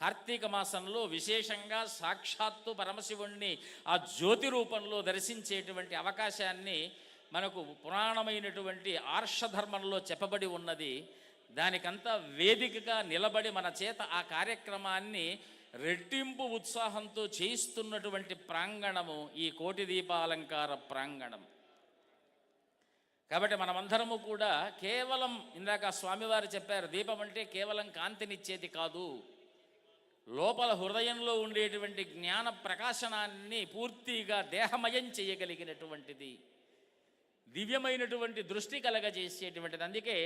కార్తీక మాసంలో విశేషంగా సాక్షాత్తు పరమశివుణ్ణి ఆ జ్యోతి రూపంలో దర్శించేటువంటి అవకాశాన్ని మనకు పురాణమైనటువంటి ఆర్షధర్మంలో చెప్పబడి ఉన్నది. దానికంతా వేదికగా నిలబడి మన చేత ఆ కార్యక్రమాన్ని రెట్టింపు ఉత్సాహంతో చేయిస్తున్నటువంటి ప్రాంగణము ఈ కోటి దీపాలంకార ప్రాంగణం. కాబట్టి మనమందరము కూడా కేవలం ఇందాక స్వామివారు చెప్పారు, దీపం అంటే కేవలం కాంతినిచ్చేది కాదు, లోపల హృదయంలో ఉండేటువంటి జ్ఞాన ప్రకాశనాన్ని పూర్తిగా దేహమయం చేయగలిగినటువంటిది, దివ్యమైనటువంటి దృష్టి కలగజేసేటువంటిది. అందుకే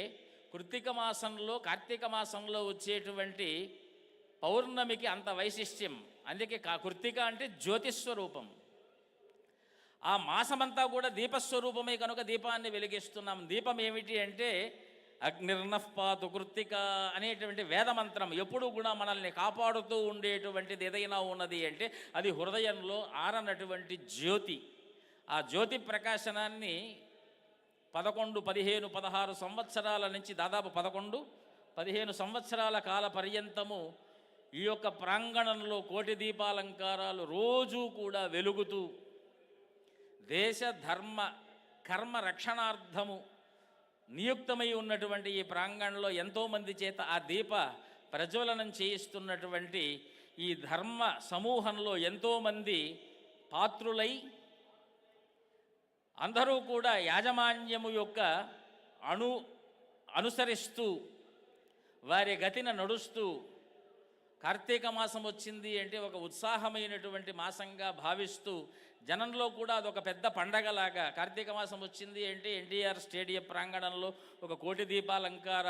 కార్తీక మాసంలో వచ్చేటువంటి పౌర్ణమికి అంత వైశిష్ట్యం. అందుకే కృత్తిక అంటే జ్యోతిస్వరూపం. ఆ మాసమంతా కూడా దీపస్వరూపమే కనుక దీపాన్ని వెలిగిస్తున్నాం. దీపం ఏమిటి అంటే అగ్నిర్నఃపాతు కృత్తిక అనేటువంటి వేదమంత్రం ఎప్పుడూ కూడా మనల్ని కాపాడుతూ ఉండేటువంటిది ఏదైనా ఉన్నది అంటే అది హృదయంలో ఆరనటువంటి జ్యోతి. ఆ జ్యోతి ప్రకాశనాన్ని 11, 15, 16 సంవత్సరాల నుంచి దాదాపు 11, 15 సంవత్సరాల కాల పర్యంతము ఈ యొక్క ప్రాంగణంలో కోటి దీపాలంకారాలు రోజూ కూడా వెలుగుతూ దేశ ధర్మ కర్మ రక్షణార్థము నియుక్తమై ఉన్నటువంటి ఈ ప్రాంగణంలో ఎంతోమంది చేత ఆ దీప ప్రజ్వలనం చేయిస్తున్నటువంటి ఈ ధర్మ సమూహంలో ఎంతోమంది పాత్రులై అందరూ కూడా యాజమాన్యము యొక్క అనుసరిస్తూ వారి గతిన నడుస్తూ కార్తీక మాసం వచ్చింది అంటే ఒక ఉత్సాహమైనటువంటి మాసంగా భావిస్తూ జనంలో కూడా అదొక పెద్ద పండగలాగా, కార్తీక మాసం వచ్చింది అంటే ఎన్టీఆర్ స్టేడియం ప్రాంగణంలో ఒక కోటి దీపాలంకార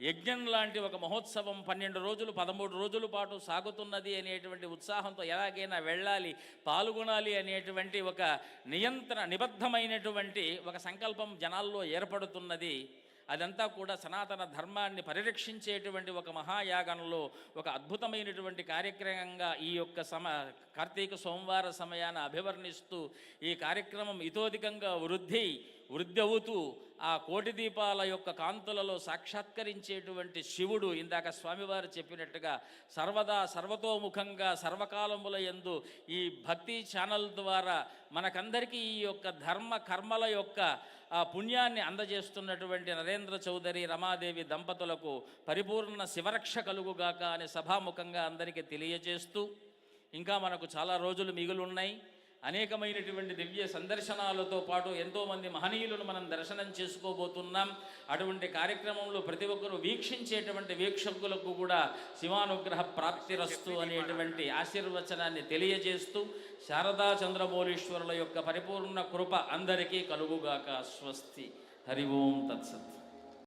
యజ్ఞం లాంటి ఒక మహోత్సవం 12 రోజులు 13 రోజుల పాటు సాగుతున్నది అనేటువంటి ఉత్సాహంతో ఎలాగైనా వెళ్ళాలి, పాల్గొనాలి అనేటువంటి ఒక నిబద్ధమైనటువంటి ఒక సంకల్పం జనాల్లో ఏర్పడుతున్నది. అదంతా కూడా సనాతన ధర్మాన్ని పరిరక్షించేటువంటి ఒక మహాయాగంలో ఒక అద్భుతమైనటువంటి కార్యక్రమంగా ఈ యొక్క కార్తీక సోమవార సమయాన్ని అభివర్ణిస్తూ ఈ కార్యక్రమం ఇతోధికంగా వృద్ధి అవుతూ ఆ కోటి దీపాల యొక్క కాంతులలో సాక్షాత్కరించేటువంటి శివుడు ఇందాక స్వామివారు చెప్పినట్టుగా సర్వదా సర్వతోముఖంగా సర్వకాలముల యందు ఈ భక్తి ఛానల్ ద్వారా మనకందరికీ ఈ యొక్క ధర్మ కర్మల యొక్క ఆ పుణ్యాన్ని అందజేస్తున్నటువంటి నరేంద్ర చౌదరి రమాదేవి దంపతులకు పరిపూర్ణ శివరక్ష కలుగుగాక అని సభాముఖంగా అందరికీ తెలియజేస్తూ, ఇంకా మనకు చాలా రోజులు మిగులున్నాయి. అనేకమైనటువంటి దివ్య సందర్శనాలతో పాటు ఎంతోమంది మహనీయులను మనం దర్శనం చేసుకోబోతున్నాం. అటువంటి కార్యక్రమంలో ప్రతి ఒక్కరూ వీక్షించేటువంటి వీక్షకులకు కూడా శివానుగ్రహ ప్రాప్తిరస్తు అనేటువంటి ఆశీర్వచనాన్ని తెలియజేస్తూ శారదా చంద్రమౌళీశ్వరుల యొక్క పరిపూర్ణ కృప అందరికీ కలుగుగాక. స్వస్తి. హరి ఓం తత్సత్.